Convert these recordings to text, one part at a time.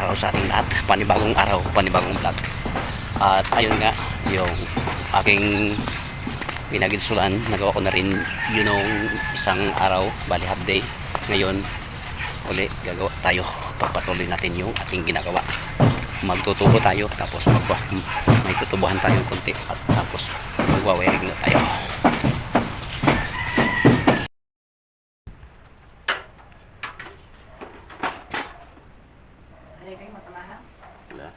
araw sa ating lahat. Panibagong araw, panibagong vlog. At ayun nga, yung aking pinaginsulan, nagawa ko na rin yun nung isang araw, bali half day. Ngayon, uli gagawa tayo. Pagpatuloy natin yung ating ginagawa. Magtutubo tayo, tapos may tutubuhan tayong konti, at tapos magwawiring na tayo. Wala.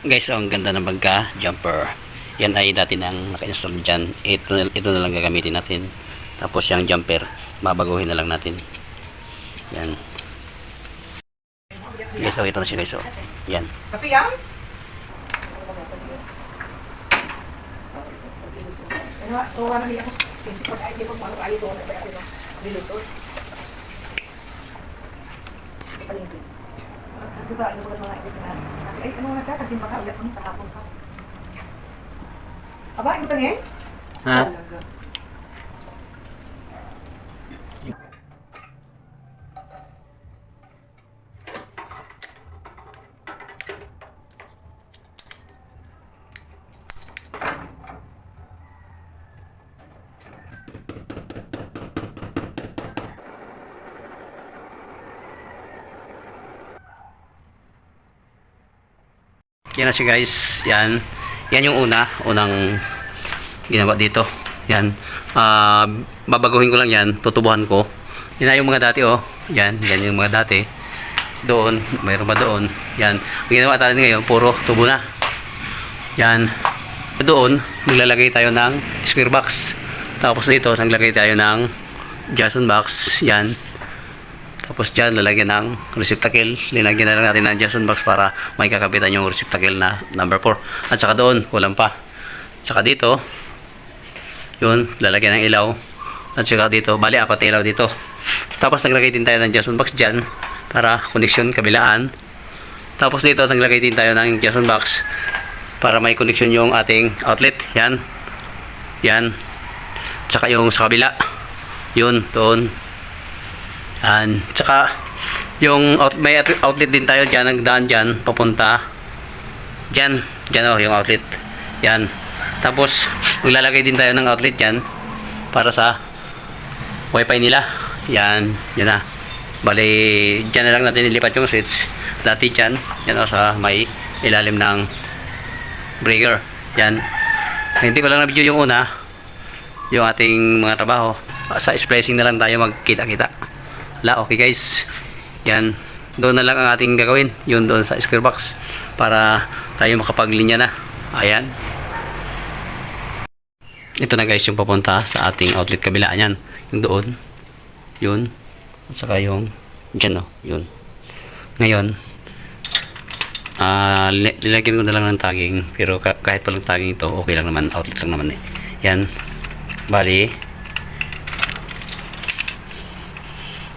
Guys, ang ganda ng bangka jumper. Yan ay dati nang naka-install dyan. Ito na lang gagamitin natin. Tapos yung jumper, babaguhin na lang natin. Yan. Guys, ito na siya guys. Yan. Tapi yan? Ano, tuwa na niya ako. Pag ay, di ko ano kayo doon. Niluto. Palingkin. Ito sa ano ba mga ito na. Ay, ano na ka? Kasi baka ulit ang tahapon ka. Aba, ito tangin? Ha? Yan na siya guys. Yan. Yan yung unang ginawa dito. Yan. Babaguhin ko lang yan. Tutubuhan ko. Yan na yung mga dati oh. Yan. Yan yung mga dati. doon, mayroon ba doon? Yan. Ang ginawa natin ngayon, puro tubo na. Yan. Doon, maglalagay tayo ng square box. Tapos dito, naglagay tayo ng Jason box. Yan. Tapos dyan, lalagyan ng receptacle. Linagyan na lang natin ng Jason box para may kakapitan yung receptacle na number 4. At saka doon, kulang pa. Saka dito, yun, lalagyan ng ilaw. At saka dito, bali, 4 ilaw dito. Tapos naglagay din tayo ng Jason box dyan para connection kabilaan. Tapos dito, naglagay din tayo ng Jason box para may connection yung ating outlet. Yan. Yan. Tsaka yung sa kabila. Yun, doon. Yan. Tsaka, yung may outlet din tayo dyan, nagdaan dyan, papunta. Dyan. Dyan o, yung outlet. Yan. Tapos, maglalagay din tayo ng outlet dyan para sa wifi nila. Yan. Yan na. Bali, dyan na lang natin ilipat yung switch. Dati dyan. Yan o, sa may ilalim ng breaker. Yan. Hindi ko lang na-video yung una. Yung ating mga trabaho. Sa splicing na lang tayo magkita-kita. Okay guys. Yan. Doon na lang ang ating gagawin. Yun doon sa square box. Para tayo makapaglinya na. Ayan. Ito na guys yung papunta sa ating outlet kabila. Yan. Yung doon. Yun. At saka yung dyan o. Yun. Ngayon. Nilagyan ko na lang ng tagging. Pero kahit palang tagging ito, okay lang naman. Outlet lang naman eh. Yan. Bali.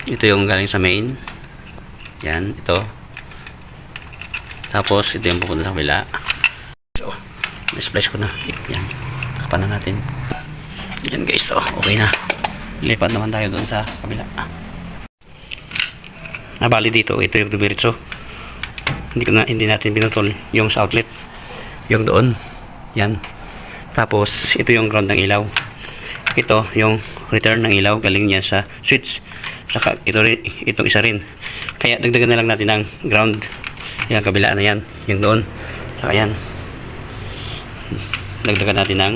Ito yung galing sa main. Yan. Ito. Tapos ito yung pupunta sa kabila. So, na-splash ko na. Yan. Kapan na natin. Yan guys. So, okay na. Lipat naman tayo doon sa kabila. Bali dito. Ito yung dumiritso. Hindi natin pinutol yung sa outlet. Yung doon. Yan. Tapos, ito yung ground ng ilaw. Ito, yung return ng ilaw. Galing niya sa switch. Saka, itong isa rin. Kaya, dagdagan na lang natin ng ground. Yan, kabila na yan. Yung doon. Saka yan. Dagdagan natin ng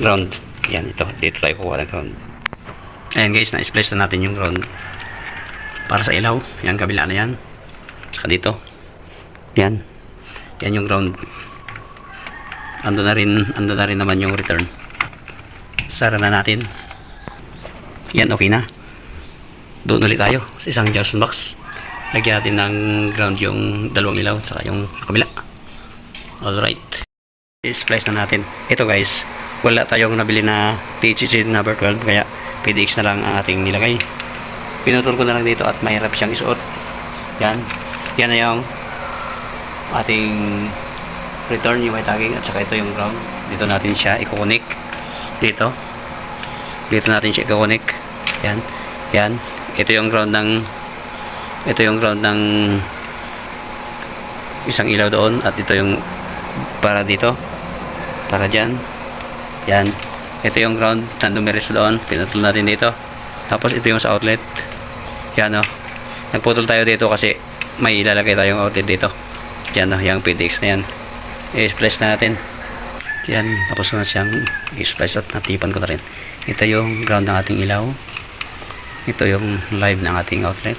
ground. Yan, ito. Dito tayo kukuha ng ground. Ayan guys, na-splice na natin yung ground. Para sa ilaw. Yan, kabila na yan. Saka dito. Yan. Yan yung ground. Ando na rin naman yung return. Sara na natin. Yan, okay na. Doon ulit tayo sa isang Jason box. Lagyan natin ng ground yung dalawang ilaw saka yung sa kabila. Alright. I-splice na natin. Ito guys, wala tayong nabili na PHC number 12 kaya PDX na lang ang ating nilagay. Pinutol ko na lang dito at mahirap siyang isuot. Yan. Yan na yung ating return yung may tagging at saka ito yung ground. Dito natin siya i-connect. Dito natin siya i-connect. Yan. Yan. Ito yung ground ng isang ilaw doon at ito yung para dito. Para dyan. Yan. Ito yung ground na numeris doon. Pinutol natin dito. Tapos ito yung sa outlet. Yan o. Nagputol tayo dito kasi may ilalagay tayong outlet dito. Yan o. Yung PDX na yan. I-splice na natin. Yan. Tapos na siyang i-splice at natipan ko na rin. Ito yung ground ng ating ilaw. Ito yung live ng ating outlet.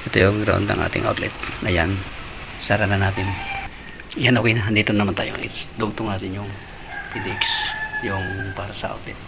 Ito yung ground ng ating outlet. Ayan. Sara na natin. Yan, okay na. Dito naman tayo. Dugtong natin yung PDX. Yung para sa outlet.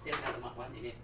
Siya na tumakwan ini.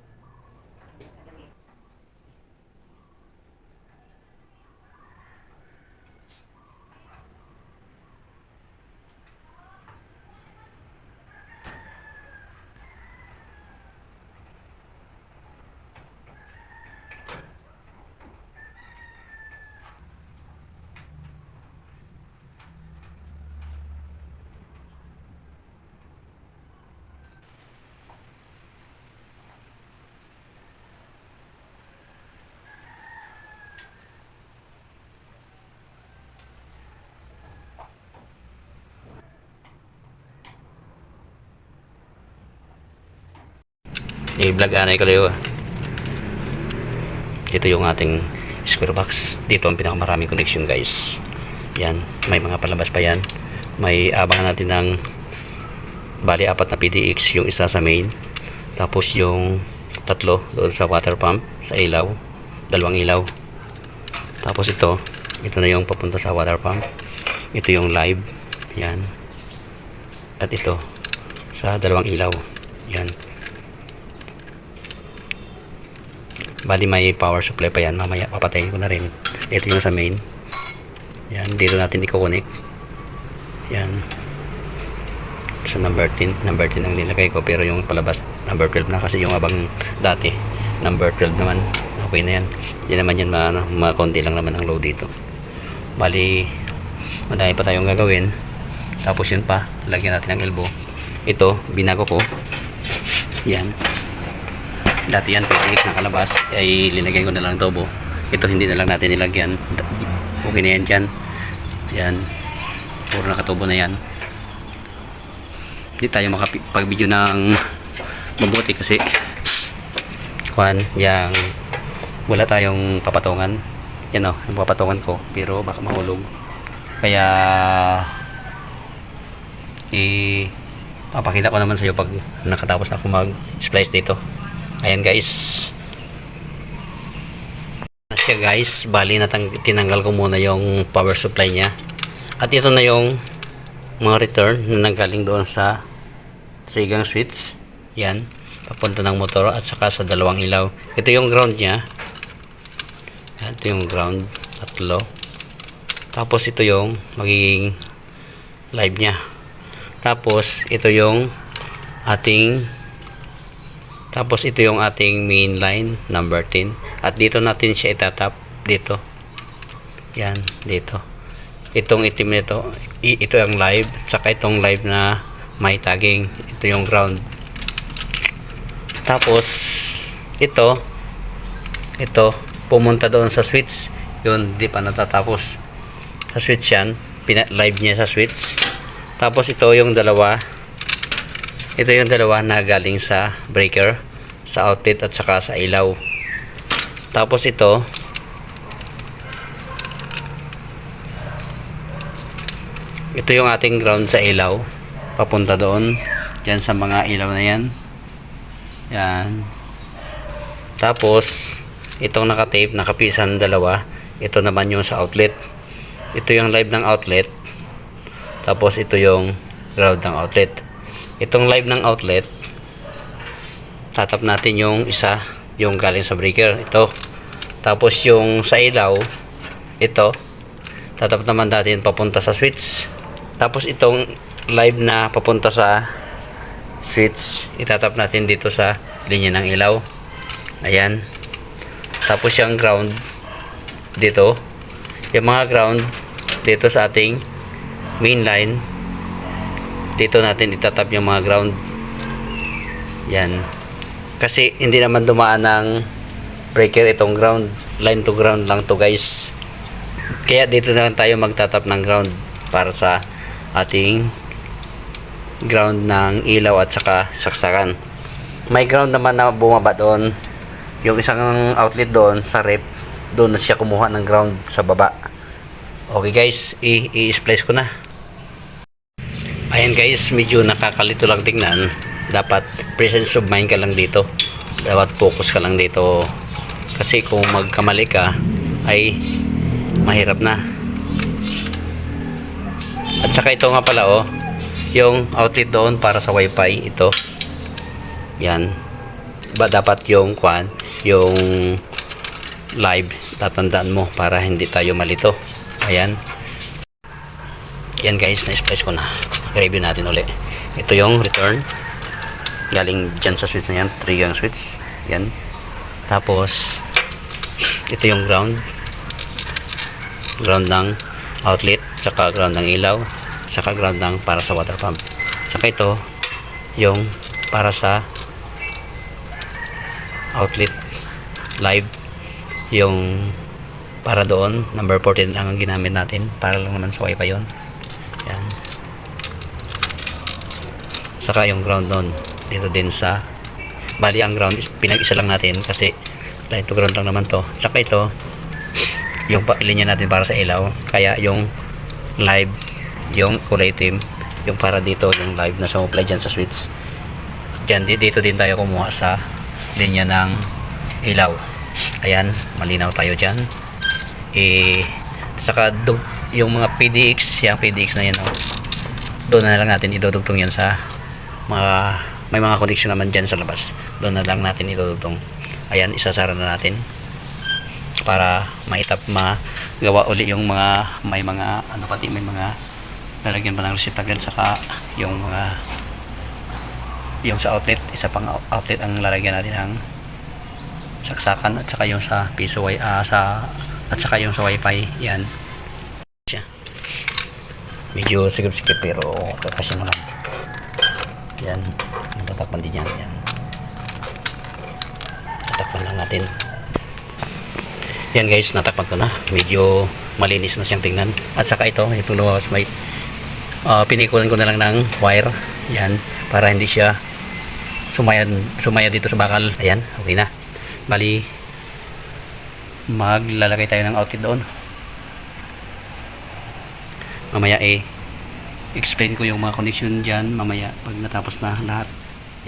i-vlog anay ko layo. Ito yung ating square box. Dito ang pinakamaraming connection guys. Yan, may mga palabas pa yan. May abangan natin ng bali 4 na PDX, yung isa sa main. Tapos yung 3 doon sa water pump, sa ilaw. 2 ilaw. Tapos ito na yung papunta sa water pump. Ito yung live. Yan. At ito sa 2 ilaw. Yan. Bali may power supply pa yan. Mamaya papatayin ko na rin. Ito yung sa main. Yan. Dito natin i-connect. Yan. Sa number 10. Number 10 ang nilagay ko. Pero yung palabas number 12 na. Kasi yung abang dati number 12 naman. Okay na yan. Yan naman yan. Konti lang naman ang load dito. Bali madami pa tayong gagawin. Tapos yun pa. Lagyan natin ng elbow. Ito. Binago ko. Yan. Dati yan, PTX na kalabas, ay linagay ko na lang tubo. Ito hindi na lang natin nilagyan. Okay na yan dyan. Yan. Puro nakatubo na yan. Hindi tayo makapag-video ng mabuti kasi yang wala tayong papatungan. Yan o, yung papatungan ko. Pero baka mahulog. Kaya papakita ko naman sa iyo pag nakatapos na ako mag-splice dito. Ayan guys. Siya guys, bali tinanggal ko muna yung power supply niya. At ito na yung mga return na nanggaling doon sa 3-gang switch. Yan, papunta ng motor at saka sa 2 ilaw. Ito yung ground niya. Ito yung ground, 3. Tapos ito yung magiging live niya. Tapos ito yung ating main line number 10. At dito natin siya itatap dito. Yan, dito. Itong itim nito, ito ang live, saka itong live na may tagging. Ito yung ground. Tapos ito pumunta doon sa switch. Yun, di pa natatapos. Sa switch yan, live niya sa switch. Tapos ito yung dalawa na galing sa breaker, sa outlet at saka sa ilaw. Tapos ito yung ating ground sa ilaw, papunta doon dyan sa mga ilaw na yan. Yan. Tapos itong nakatape, nakapisan 2, ito naman yung sa outlet. Ito yung live ng outlet. Tapos ito yung ground ng outlet. Itong live ng outlet, tatap natin yung isa, yung galing sa breaker, ito. Tapos yung sa ilaw, ito, tatap naman natin papunta sa switch. Tapos itong live na papunta sa switch, itatap natin dito sa linya ng ilaw. Ayan. Tapos yung ground dito, yung mga ground dito sa ating main line, dito natin itatap yung mga ground. Yan. Kasi hindi naman dumaan ng breaker itong ground. Line to ground lang to guys. Kaya dito na lang tayo magtatap ng ground para sa ating ground ng ilaw at saka saksakan. May ground naman na bumaba doon. Yung isang outlet doon sa rep, doon na siya kumuha ng ground sa baba. Okay guys, i-splice ko na. Ayan guys, medyo nakakalito lang tingnan. Dapat presence of mind ka lang dito. Dapat focus ka lang dito. Kasi kung magkamali ka, ay mahirap na. At saka ito nga pala yung outlet doon para sa wifi, ito. Yan. Dapat yung live, tatandaan mo para hindi tayo malito. Ayan. Yan guys, na-splice ko na. I-review natin ulit. Ito yung return. Galing dyan sa switch na yan. 3-gang switch. Yan. Tapos, ito yung ground. Ground ng outlet. Saka ground ng ilaw. Saka ground ng para sa water pump. Saka ito, yung para sa outlet live. Yung para doon, number 14 ang ginamit natin. Para lang naman sa wifi yun. Yan. Saka yung ground doon dito din sa Bali ang ground is pinag-isa lang natin kasi line to ground lang naman to. Saka ito yung linya natin para sa ilaw, kaya yung live, yung kulay itim, yung para dito yung live na sumupply dyan sa switch dyan, dito din tayo kumuha sa linya ng ilaw. Ayan, malinaw tayo dyan. Saka yung mga PDX, yung PDX na yan, doon na lang natin idudugtong yan sa mga, may mga connection naman dyan sa labas, doon na lang natin idudugtong. Ayan, isasara na natin para magawa uli yung mga, may mga ano, pati may mga lalagyan pa ng resita agad, saka yung mga, yung sa outlet, isa pang outlet ang lalagyan natin ng saksakan, at saka yung sa piso at saka yung sa wifi. Yan siya, medyo sigip-sigip pero kakasya mo lang. Yan, natatakpan din yan. Yan, tatakpan lang natin. Yan guys, natakpan ko na. Medyo malinis na siyang tingnan. At saka ito luwas, may pinikulan ko na lang ng wire. Yan, para hindi siya sumaya dito sa bakal. Ayan, okay na. Bali, maglalagay tayo ng outlet doon. Mamaya explain ko yung mga connection dyan mamaya pag natapos na lahat.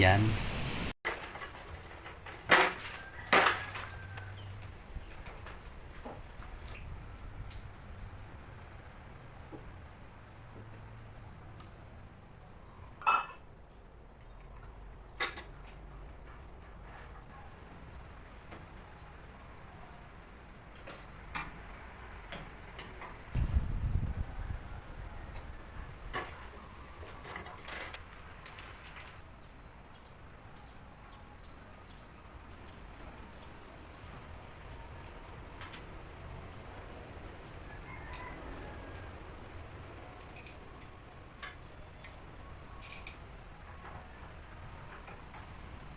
Yan.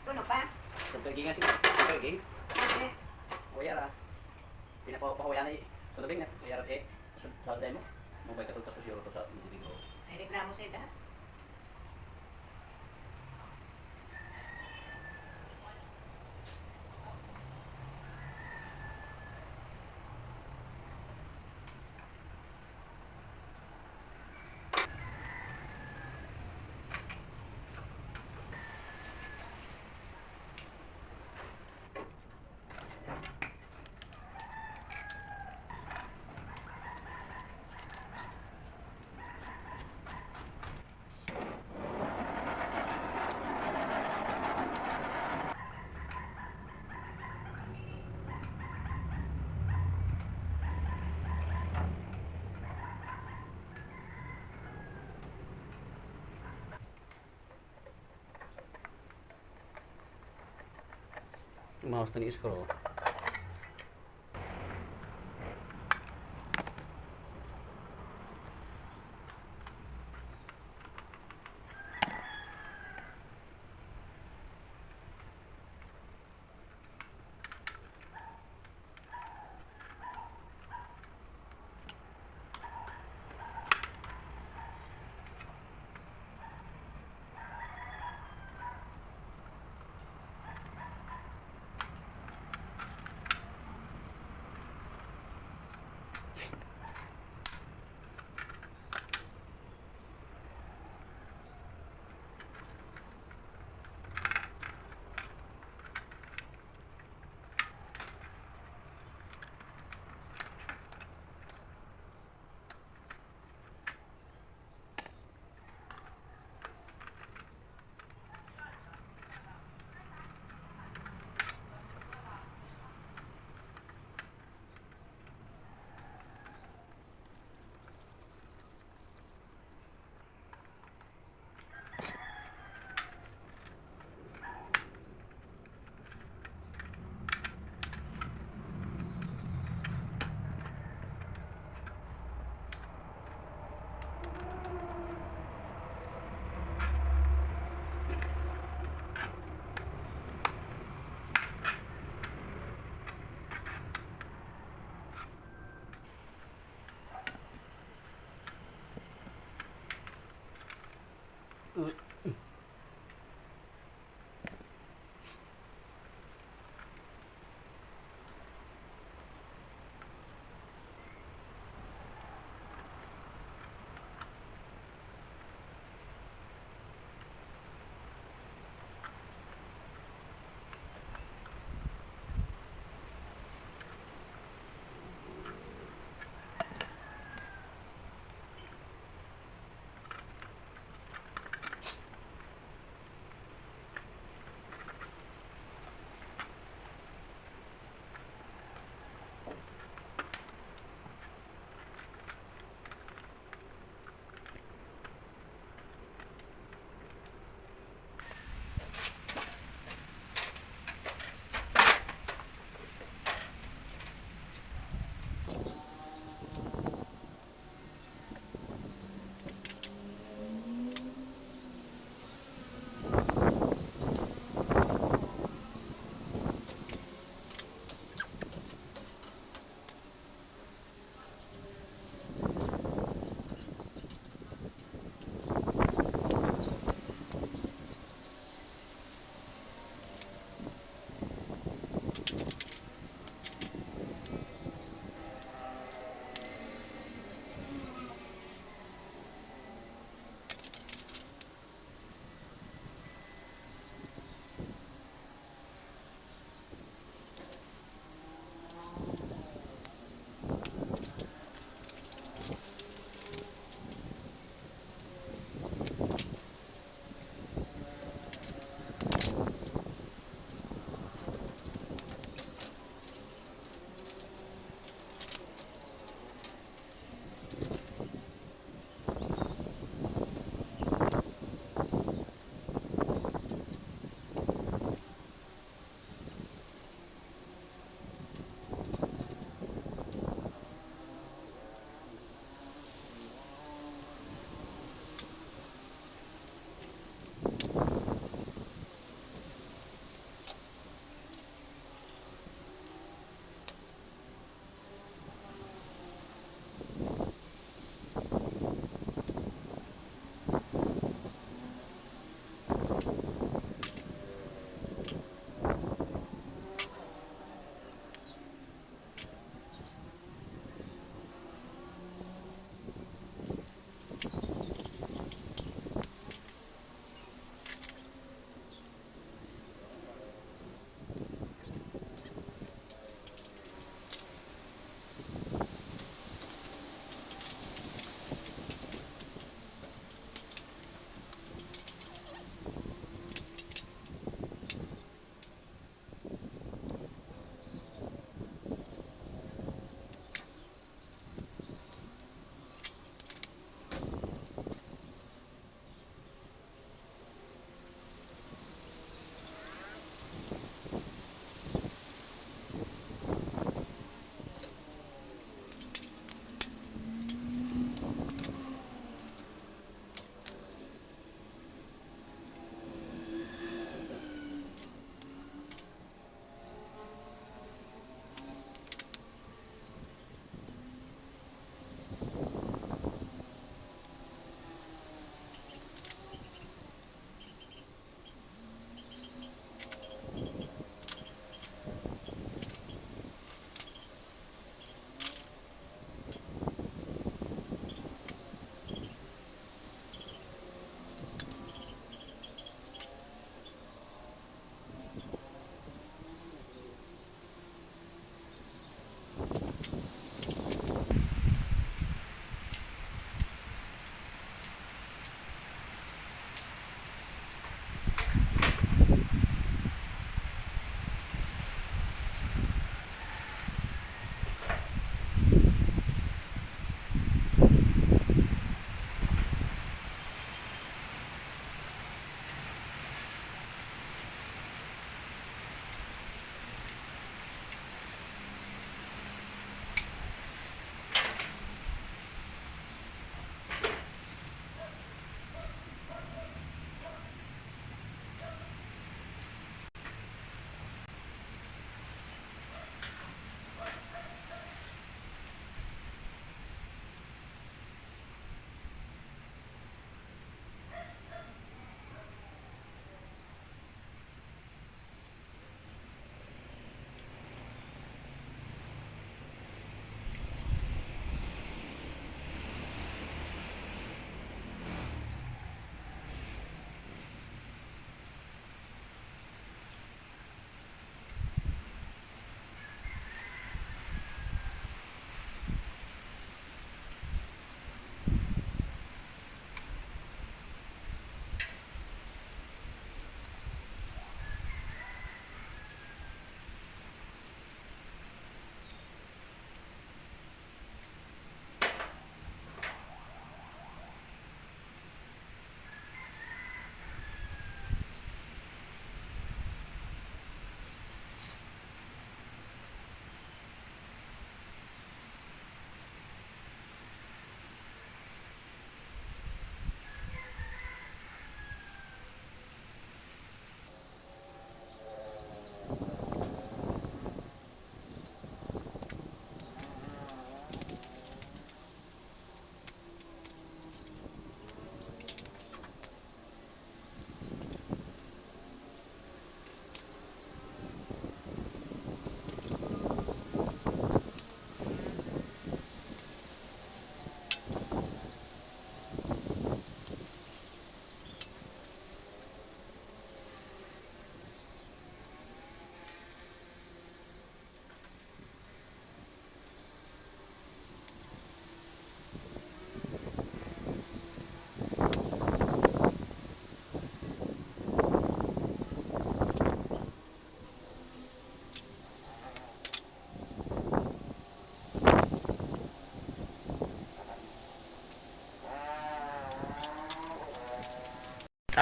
Tunog pa? Santagi nga siya. Santagi. Okay. Wayara. Pinapawayan ay sulabing na. Wayara sa mo. Mobile katulad sa sosyo to sa hindi ko. Ay reklamo sa ita. Mouse na ni-scroll.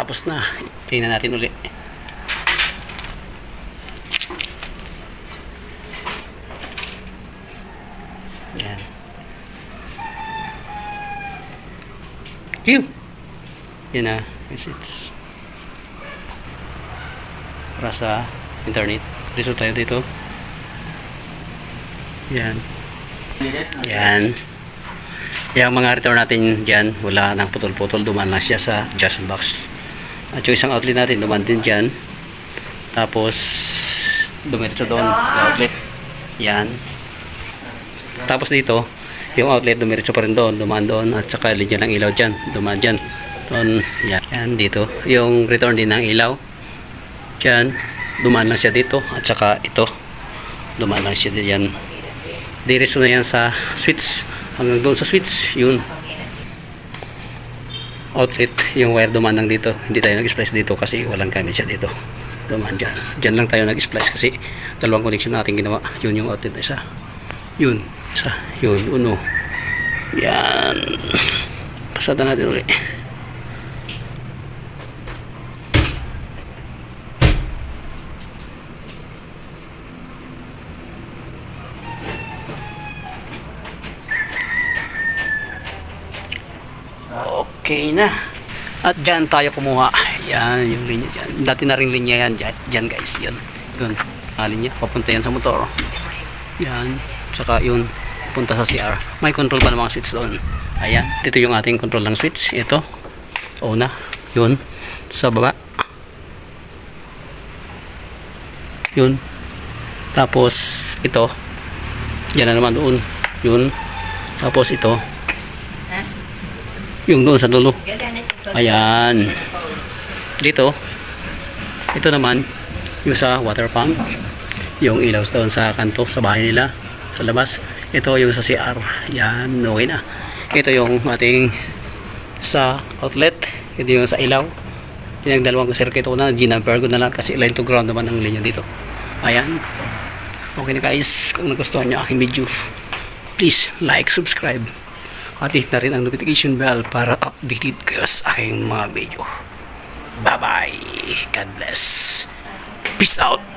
tapos na. Tingnan natin uli. Yan. Yun! Yan na. It's para sa internet. Dito tayo dito. Yan. Yan. Yung mga return natin dyan, wala nang putol-putol, dumaan lang siya sa adjustment box. At yung isang outlet natin, dumaan din dyan. Tapos, dumiretso doon, yung outlet. Yan. Tapos dito, yung outlet, dumiretso pa rin doon, dumaan doon. At saka, linya ng ilaw dyan, dumaan dyan. Doon, yan. Yan, dito. Yung return din ng ilaw. Dyan, dumaan lang siya dito. At saka, ito, dumaan lang siya dyan. Diretso na yan sa switch. Hanggang doon sa switch, yun. Outlet, yung wire dumaan lang dito. Hindi tayo nag-splice dito kasi walang gamit siya dito. Dumaan dyan. Dyan lang tayo nag-splice kasi dalawang connection natin ginawa. Yun yung outlet na isa. Yun. Isa. Yun. Uno. Yan. Pasada natin ulit. Okay na. At dyan tayo kumuha. Yan, yung linya dyan. Dati na rin linya yan. Dyan guys, yun. Yun, linya. Papunta yan sa motor. Yan. Tsaka yun, punta sa CR. May control pa ng mga switch doon. Ayan. Dito yung ating control ng switch. Ito. Una. Yun. Sa baba. Yun. Tapos, ito. Yan na naman doon. Yun. Tapos ito. Yung doon sa dulo. Ayan. Dito. Ito naman. Yung sa water pump. Yung ilaw doon sa kanto. Sa bahay nila. Sa labas. Ito yung sa CR. Yan. Okay na. Ito yung ating sa outlet. Ito yung sa ilaw. Pinagdalawang circuit ko na. Ginamper ko na lang. Kasi line to ground naman ang linya dito. Ayan. Okay na guys. Kung nagustuhan nyo aking video, please like, subscribe. At hit na rin ang notification bell para updated kayo sa aking mga video. Bye bye. God bless. Peace out.